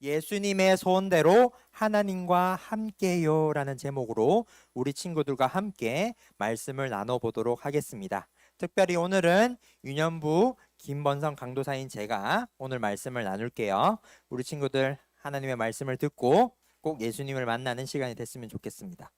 예수님의 소원대로 하나님과 함께요 라는 제목으로 우리 친구들과 함께 말씀을 나눠보도록 하겠습니다. 특별히 오늘은 유년부 김번성 강도사인 제가 오늘 말씀을 나눌게요. 우리 친구들 하나님의 말씀을 듣고 꼭 예수님을 만나는 시간이 됐으면 좋겠습니다.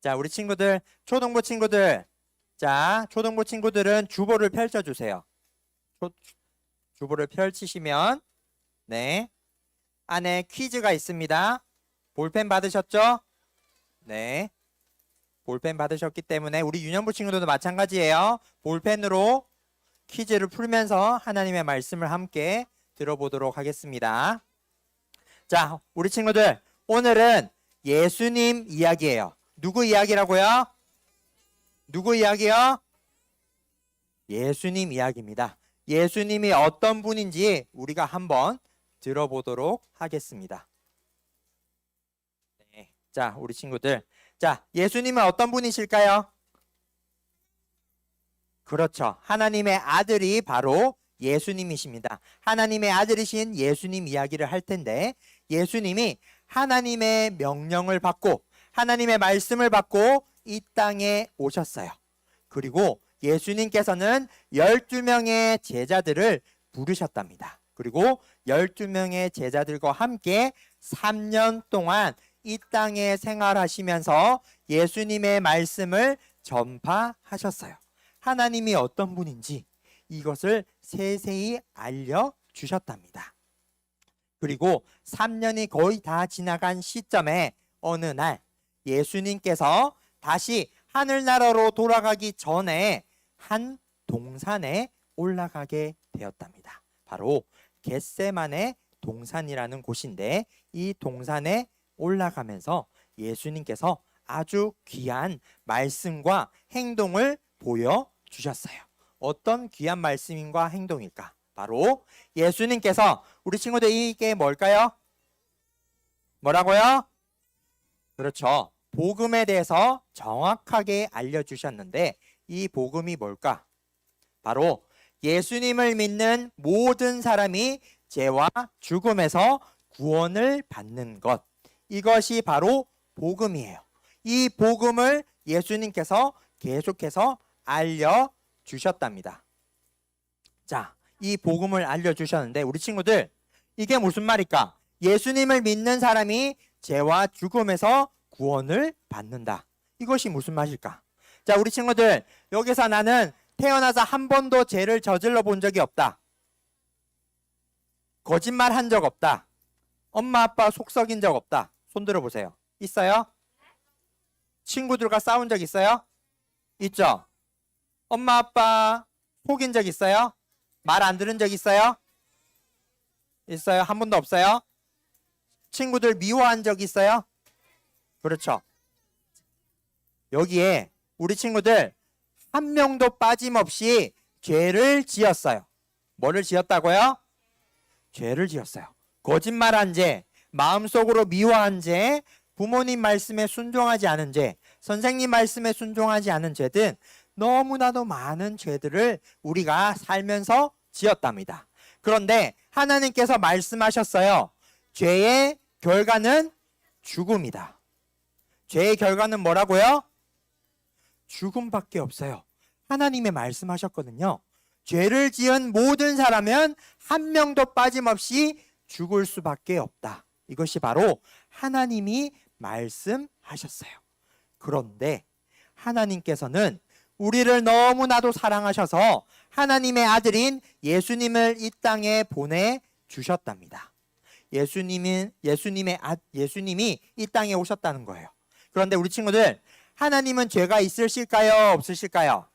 자, 우리 친구들, 초등부 친구들. 자, 초등부 친구들은 주보를 펼쳐주세요. 주보를 펼치시면, 네. 안에 퀴즈가 있습니다. 볼펜 받으셨죠? 네. 볼펜 받으셨기 때문에 우리 유년부 친구들도 마찬가지예요. 볼펜으로 퀴즈를 풀면서 하나님의 말씀을 함께 들어보도록 하겠습니다. 자, 우리 친구들, 오늘은 예수님 이야기예요. 누구 이야기라고요? 누구 이야기요? 예수님 이야기입니다. 예수님이 어떤 분인지 우리가 한번 들어보도록 하겠습니다. 네. 자, 우리 친구들. 자, 예수님은 어떤 분이실까요? 그렇죠. 하나님의 아들이 바로 예수님이십니다. 하나님의 아들이신 예수님 이야기를 할 텐데, 예수님이 하나님의 명령을 받고 하나님의 말씀을 받고 이 땅에 오셨어요. 그리고 예수님께서는 12명의 제자들을 부르셨답니다. 그리고 12명의 제자들과 함께 3년 동안 이 땅에 생활하시면서 예수님의 말씀을 전파하셨어요. 하나님이 어떤 분인지 이것을 세세히 알려주셨답니다. 그리고 3년이 거의 다 지나간 시점에 어느 날 예수님께서 다시 하늘나라로 돌아가기 전에 한 동산에 올라가게 되었답니다. 바로 겟세마네 동산이라는 곳인데, 이 동산에 올라가면서 예수님께서 아주 귀한 말씀과 행동을 보여주셨어요. 어떤 귀한 말씀과 행동일까? 바로 예수님께서, 우리 친구들 이게 뭘까요? 뭐라고요? 그렇죠. 복음에 대해서 정확하게 알려주셨는데, 이 복음이 뭘까? 바로 예수님을 믿는 모든 사람이 죄와 죽음에서 구원을 받는 것, 이것이 바로 복음이에요. 이 복음을 예수님께서 계속해서 알려주셨답니다. 자, 이 복음을 알려주셨는데 우리 친구들, 이게 무슨 말일까? 예수님을 믿는 사람이 죄와 죽음에서 구원을 받는다. 이것이 무슨 말일까? 자, 우리 친구들, 여기서 나는 태어나서 한 번도 죄를 저질러 본 적이 없다. 거짓말 한 적 없다. 엄마 아빠 속 썩인 적 없다. 손 들어보세요. 있어요? 친구들과 싸운 적 있어요? 있죠? 엄마 아빠 속인 적 있어요? 말 안 들은 적 있어요? 있어요? 한 번도 없어요? 친구들 미워한 적 있어요? 그렇죠. 여기에 우리 친구들 한 명도 빠짐없이 죄를 지었어요. 뭐를 지었다고요? 죄를 지었어요. 거짓말한 죄, 마음속으로 미워한 죄, 부모님 말씀에 순종하지 않은 죄, 선생님 말씀에 순종하지 않은 죄 등 너무나도 많은 죄들을 우리가 살면서 지었답니다. 그런데 하나님께서 말씀하셨어요. 죄의 결과는 죽음이다. 죄의 결과는 뭐라고요? 죽음밖에 없어요. 하나님이 말씀하셨거든요. 죄를 지은 모든 사람은 한 명도 빠짐없이 죽을 수밖에 없다. 이것이 바로 하나님이 말씀하셨어요. 그런데 하나님께서는 우리를 너무나도 사랑하셔서 하나님의 아들인 예수님을 이 땅에 보내주셨답니다. 예수님이 이 땅에 오셨다는 거예요. 그런데 우리 친구들, 하나님은 죄가 있으실까요? 없으실까요?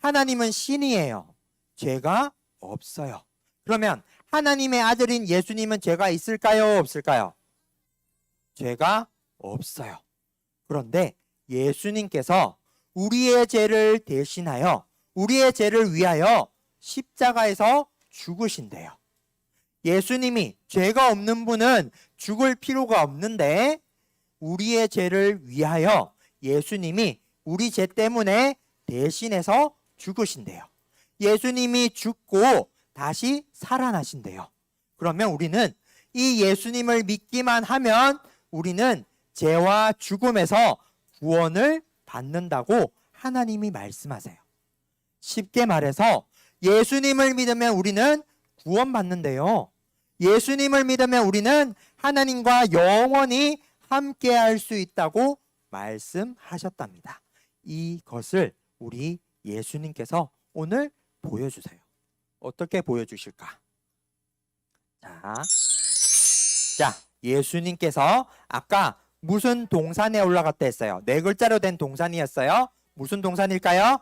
하나님은 신이에요. 죄가 없어요. 그러면 하나님의 아들인 예수님은 죄가 있을까요? 없을까요? 죄가 없어요. 그런데 예수님께서 우리의 죄를 대신하여, 우리의 죄를 위하여 십자가에서 죽으신대요. 예수님이, 죄가 없는 분은 죽을 필요가 없는데 우리의 죄를 위하여 예수님이 우리 죄 때문에 대신해서 죽으신대요. 예수님이 죽고 다시 살아나신대요. 그러면 우리는 이 예수님을 믿기만 하면 우리는 죄와 죽음에서 구원을 받는다고 하나님이 말씀하세요. 쉽게 말해서 예수님을 믿으면 우리는 구원받는데요. 예수님을 믿으면 우리는 하나님과 영원히 함께할 수 있다고 말씀하셨답니다. 이것을 우리 예수님께서 오늘 보여주세요. 어떻게 보여주실까? 자, 예수님께서 아까 무슨 동산에 올라갔다 했어요? 네 글자로 된 동산이었어요. 무슨 동산일까요?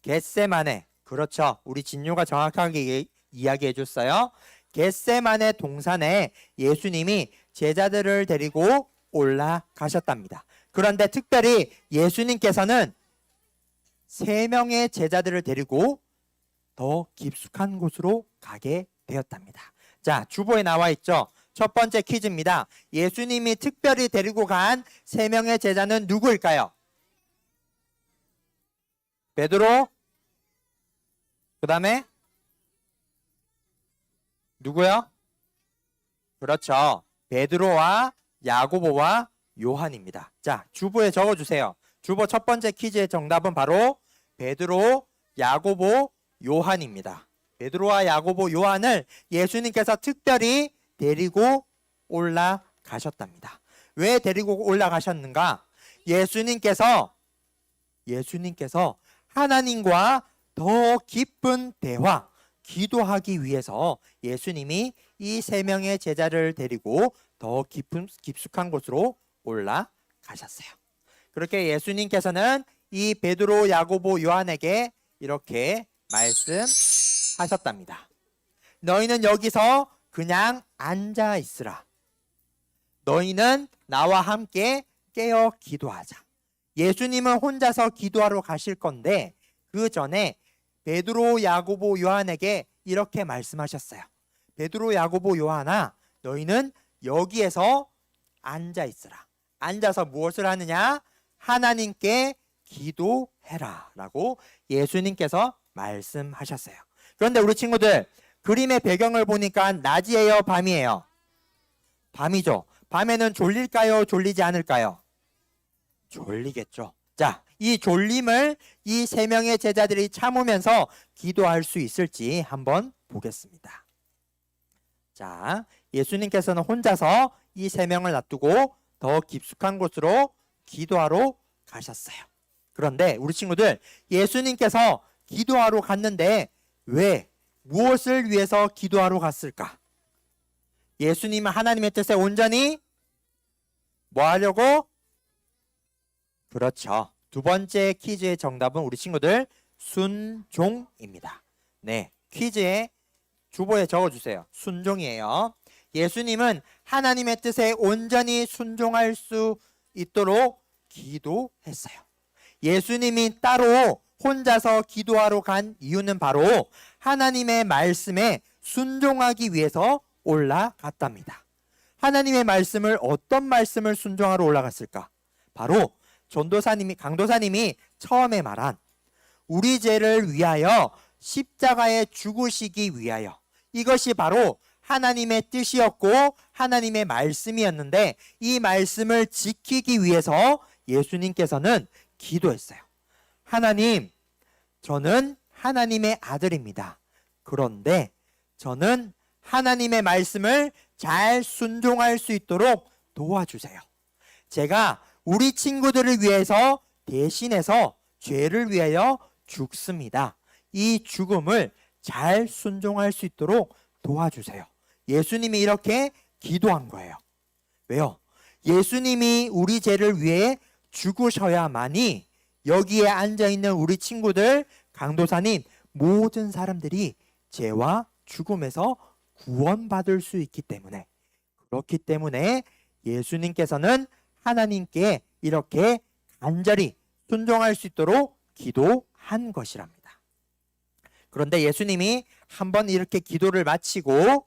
겟세마네. 그렇죠. 우리 진요가 정확하게 이야기해 줬어요. 겟세마네 동산에 예수님이 제자들을 데리고 올라가셨답니다. 그런데 특별히 예수님께서는 3명의 제자들을 데리고 더 깊숙한 곳으로 가게 되었답니다. 자, 주보에 나와 있죠. 첫 번째 퀴즈입니다. 예수님이 특별히 데리고 간 3명의 제자는 누구일까요? 베드로, 그 다음에 누구요? 그렇죠. 베드로와 야고보와 요한입니다. 자, 주보에 적어주세요. 주보 첫 번째 퀴즈의 정답은 바로 베드로, 야고보, 요한입니다. 베드로와 야고보, 요한을 예수님께서 특별히 데리고 올라가셨답니다. 왜 데리고 올라가셨는가? 예수님께서 하나님과 더 깊은 대화, 기도하기 위해서 예수님이 이 3명의 제자를 데리고 더 깊숙한 곳으로 올라가셨어요. 그렇게 예수님께서는 이 베드로, 야고보, 요한에게 이렇게 말씀하셨답니다. 너희는 여기서 그냥 앉아 있으라. 너희는 나와 함께 깨어 기도하자. 예수님은 혼자서 기도하러 가실 건데 그 전에 베드로, 야고보, 요한에게 이렇게 말씀하셨어요. 베드로, 야고보, 요한아, 너희는 여기에서 앉아 있으라. 앉아서 무엇을 하느냐? 하나님께 기도해라 라고 예수님께서 말씀하셨어요. 그런데 우리 친구들, 그림의 배경을 보니까 낮이에요, 밤이에요? 밤이죠. 밤에는 졸릴까요, 졸리지 않을까요? 졸리겠죠. 자, 이 졸림을 이 3명의 제자들이 참으면서 기도할 수 있을지 한번 보겠습니다. 자, 예수님께서는 혼자서 이 3명을 놔두고 더 깊숙한 곳으로 기도하러 가셨어요. 그런데 우리 친구들, 예수님께서 기도하러 갔는데 왜, 무엇을 위해서 기도하러 갔을까? 예수님은 하나님의 뜻에 온전히 뭐 하려고? 그렇죠. 두 번째 퀴즈의 정답은 우리 친구들 순종입니다. 네, 퀴즈의 주보에 적어주세요. 순종이에요. 예수님은 하나님의 뜻에 온전히 순종할 수 있도록 기도했어요. 예수님이 따로 혼자서 기도하러 간 이유는 바로 하나님의 말씀에 순종하기 위해서 올라갔답니다. 하나님의 말씀을, 어떤 말씀을 순종하러 올라갔을까? 바로 강도사님이 처음에 말한 우리 죄를 위하여 십자가에 죽으시기 위하여, 이것이 바로 하나님의 뜻이었고 하나님의 말씀이었는데 이 말씀을 지키기 위해서 예수님께서는 기도했어요. 하나님, 저는 하나님의 아들입니다. 그런데 저는 하나님의 말씀을 잘 순종할 수 있도록 도와주세요. 제가 우리 친구들을 위해서 대신해서 죄를 위하여 죽습니다. 이 죽음을 잘 순종할 수 있도록 도와주세요. 예수님이 이렇게 기도한 거예요. 왜요? 예수님이 우리 죄를 위해 죽으셔야만이 여기에 앉아있는 우리 친구들, 강도사님, 모든 사람들이 죄와 죽음에서 구원받을 수 있기 때문에, 그렇기 때문에 예수님께서는 하나님께 이렇게 간절히 순종할 수 있도록 기도한 것이랍니다. 그런데 예수님이 한번 이렇게 기도를 마치고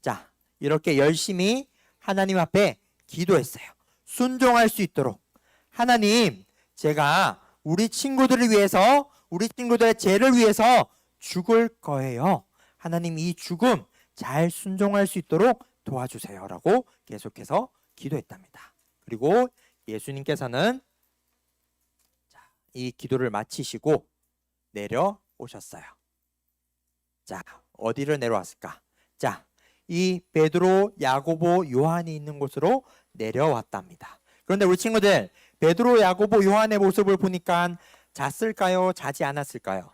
자, 이렇게 열심히 하나님 앞에 기도했어요. 순종할 수 있도록, 하나님, 제가 우리 친구들을 위해서, 우리 친구들의 죄를 위해서 죽을 거예요. 하나님, 이 죽음 잘 순종할 수 있도록 도와주세요. 라고 계속해서 기도했답니다. 그리고 예수님께서는 이 기도를 마치시고 내려오셨어요. 자, 어디를 내려왔을까? 자, 이 베드로, 야고보, 요한이 있는 곳으로 내려왔답니다. 그런데 우리 친구들, 베드로, 야고보, 요한의 모습을 보니까 잤을까요? 자지 않았을까요?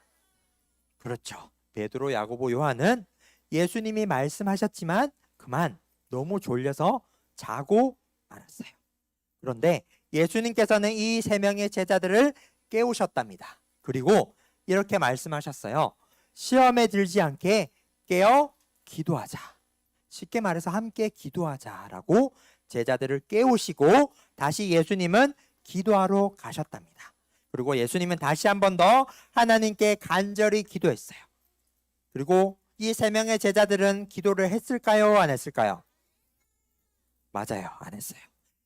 그렇죠. 베드로, 야고보, 요한은 예수님이 말씀하셨지만 그만 너무 졸려서 자고 말았어요. 그런데 예수님께서는 이 세 명의 제자들을 깨우셨답니다. 그리고 이렇게 말씀하셨어요. 시험에 들지 않게 깨어 기도하자. 쉽게 말해서 함께 기도하자라고 제자들을 깨우시고 다시 예수님은 기도하러 가셨답니다. 그리고 예수님은 다시 한 번 더 하나님께 간절히 기도했어요. 그리고 이 세 명의 제자들은 기도를 했을까요? 안 했을까요? 맞아요. 안 했어요.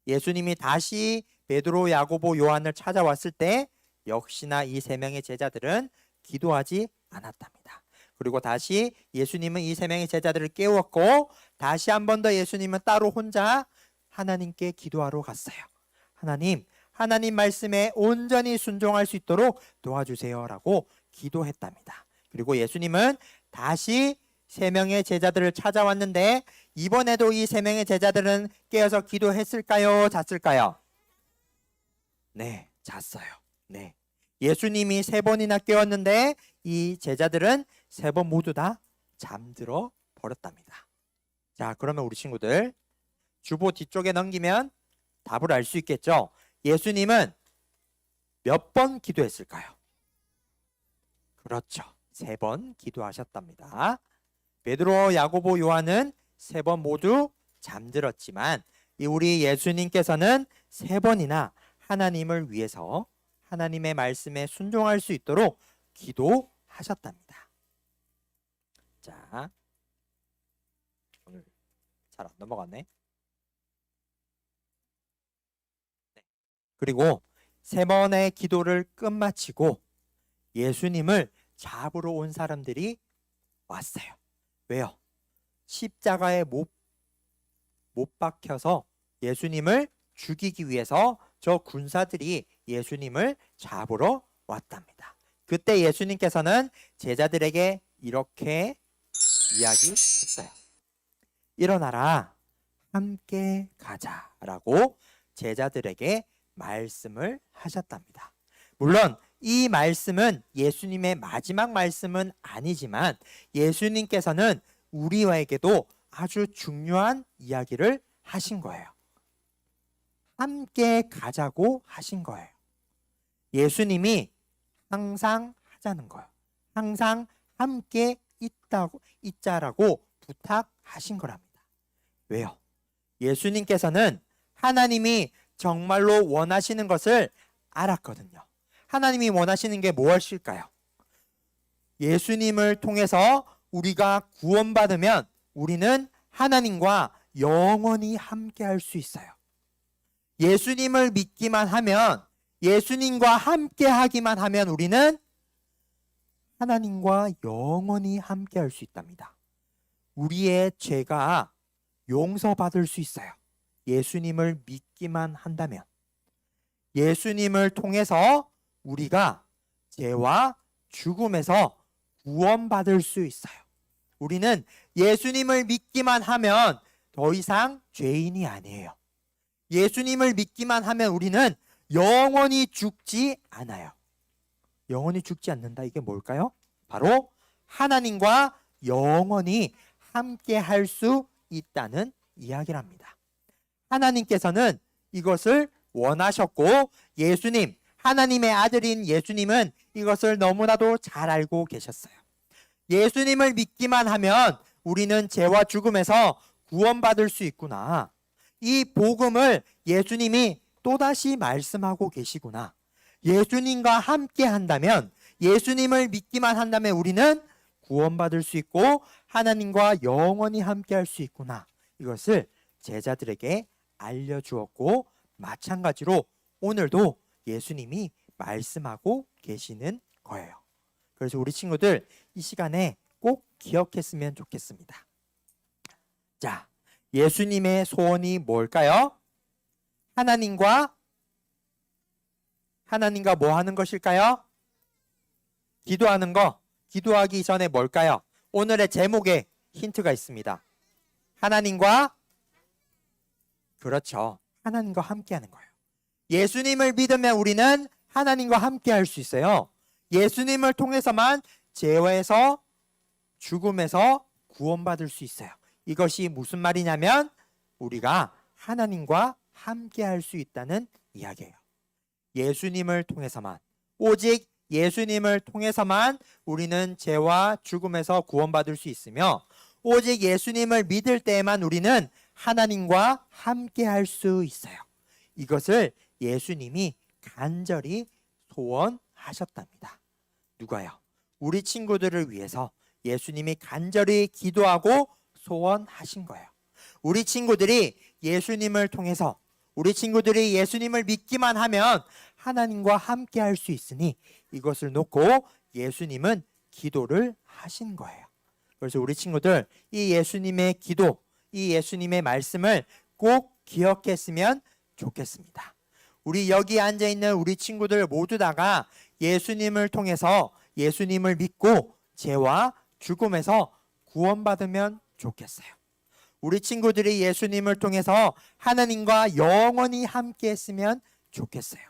예수님이 다시 베드로, 야고보, 요한을 찾아왔을 때 역시나 이 세 명의 제자들은 기도하지 않았답니다. 그리고 다시 예수님은 이 세 명의 제자들을 깨웠고 다시 한 번 더 예수님은 따로 혼자 하나님께 기도하러 갔어요. 하나님 말씀에 온전히 순종할 수 있도록 도와주세요라고 기도했답니다. 그리고 예수님은 다시 세 명의 제자들을 찾아왔는데 이번에도 이 세 명의 제자들은 깨어서 기도했을까요? 잤을까요? 네, 잤어요. 네. 예수님이 세 번이나 깨웠는데 이 제자들은 세 번 모두 다 잠들어 버렸답니다. 자, 그러면 우리 친구들 주보 뒤쪽에 넘기면 답을 알 수 있겠죠? 예수님은 몇 번 기도했을까요? 그렇죠. 세 번 기도하셨답니다. 베드로, 야고보, 요한은 세 번 모두 잠들었지만 우리 예수님께서는 세 번이나 하나님을 위해서 하나님의 말씀에 순종할 수 있도록 기도하셨답니다. 자, 오늘 잘 안 넘어갔네. 네. 그리고 세 번의 기도를 끝마치고 예수님을 잡으러 온 사람들이 왔어요. 왜요? 십자가에 못 박혀서 예수님을 죽이기 위해서 저 군사들이 예수님을 잡으러 왔답니다. 그때 예수님께서는 제자들에게 이렇게 이야기했어요. 일어나라, 함께 가자라고 제자들에게 말씀을 하셨답니다. 물론 이 말씀은 예수님의 마지막 말씀은 아니지만 예수님께서는 우리에게도 아주 중요한 이야기를 하신 거예요. 함께 가자고 하신 거예요. 예수님이 항상 하자는 거예요. 항상 함께 있자라고 부탁하신 거랍니다. 왜요? 예수님께서는 하나님이 정말로 원하시는 것을 알았거든요. 하나님이 원하시는 게 무엇일까요? 예수님을 통해서 우리가 구원받으면 우리는 하나님과 영원히 함께 할 수 있어요. 예수님을 믿기만 하면, 예수님과 함께 하기만 하면 우리는 하나님과 영원히 함께 할 수 있답니다. 우리의 죄가 용서받을 수 있어요. 예수님을 믿기만 한다면. 예수님을 통해서 우리가 죄와 죽음에서 구원받을 수 있어요. 우리는 예수님을 믿기만 하면 더 이상 죄인이 아니에요. 예수님을 믿기만 하면 우리는 영원히 죽지 않아요. 영원히 죽지 않는다. 이게 뭘까요? 바로 하나님과 영원히 함께 할 수 있다는 이야기랍니다. 하나님께서는 이것을 원하셨고 예수님, 하나님의 아들인 예수님은 이것을 너무나도 잘 알고 계셨어요. 예수님을 믿기만 하면 우리는 죄와 죽음에서 구원받을 수 있구나. 이 복음을 예수님이 또다시 말씀하고 계시구나. 예수님과 함께 한다면, 예수님을 믿기만 한다면 우리는 구원받을 수 있고 하나님과 영원히 함께 할 수 있구나. 이것을 제자들에게 알려주었고 마찬가지로 오늘도 예수님이 말씀하고 계시는 거예요. 그래서 우리 친구들 이 시간에 꼭 기억했으면 좋겠습니다. 자, 예수님의 소원이 뭘까요? 하나님과 뭐 하는 것일까요? 기도하는 거. 기도하기 전에 뭘까요? 오늘의 제목에 힌트가 있습니다. 그렇죠. 하나님과 함께하는 거예요. 예수님을 믿으면 우리는 하나님과 함께할 수 있어요. 예수님을 통해서만 죄에서 죽음에서 구원받을 수 있어요. 이것이 무슨 말이냐면 우리가 하나님과 함께할 수 있다는 이야기예요. 예수님을 통해서만, 오직 예수님을 통해서만 우리는 죄와 죽음에서 구원받을 수 있으며, 오직 예수님을 믿을 때에만 우리는 하나님과 함께할 수 있어요. 이것을 예수님이 간절히 소원하셨답니다. 누가요? 우리 친구들을 위해서 예수님이 간절히 기도하고 소원하신 거예요. 우리 친구들이 예수님을 통해서, 우리 친구들이 예수님을 믿기만 하면 하나님과 함께 할 수 있으니 이것을 놓고 예수님은 기도를 하신 거예요. 그래서 우리 친구들 이 예수님의 기도, 이 예수님의 말씀을 꼭 기억했으면 좋겠습니다. 우리 여기 앉아있는 우리 친구들 모두 다가 예수님을 통해서 예수님을 믿고 죄와 죽음에서 구원받으면 좋겠어요. 우리 친구들이 예수님을 통해서 하나님과 영원히 함께 했으면 좋겠어요.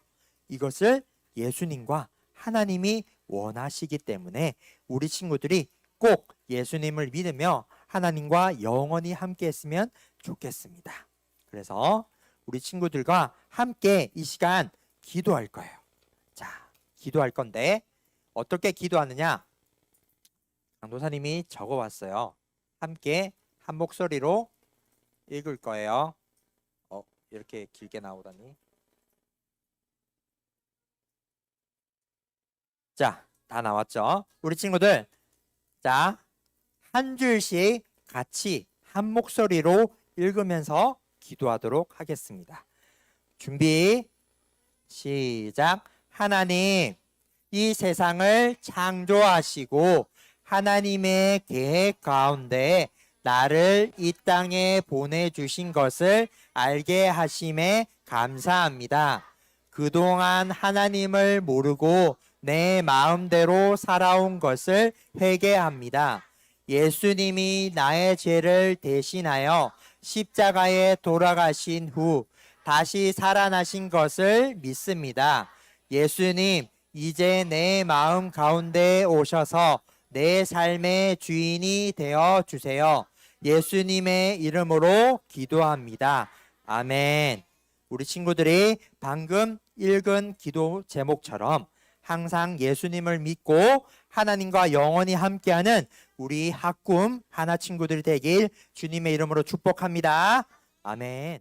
이것을 예수님과 하나님이 원하시기 때문에 우리 친구들이 꼭 예수님을 믿으며 하나님과 영원히 함께 했으면 좋겠습니다. 그래서 우리 친구들과 함께 이 시간 기도할 거예요. 자, 기도할 건데 어떻게 기도하느냐? 강도사님이 적어왔어요. 함께 한 목소리로 읽을 거예요. 이렇게 길게 나오다니. 자, 다 나왔죠? 우리 친구들, 자, 한 줄씩 같이 한 목소리로 읽으면서 기도하도록 하겠습니다. 준비, 시작. 하나님, 이 세상을 창조하시고 하나님의 계획 가운데 나를 이 땅에 보내주신 것을 알게 하심에 감사합니다. 그동안 하나님을 모르고 내 마음대로 살아온 것을 회개합니다. 예수님이 나의 죄를 대신하여 십자가에 돌아가신 후 다시 살아나신 것을 믿습니다. 예수님, 이제 내 마음 가운데 오셔서 내 삶의 주인이 되어 주세요. 예수님의 이름으로 기도합니다. 아멘. 우리 친구들이 방금 읽은 기도 제목처럼 항상 예수님을 믿고 하나님과 영원히 함께하는 우리 학굼 하나 친구들 되길 주님의 이름으로 축복합니다. 아멘.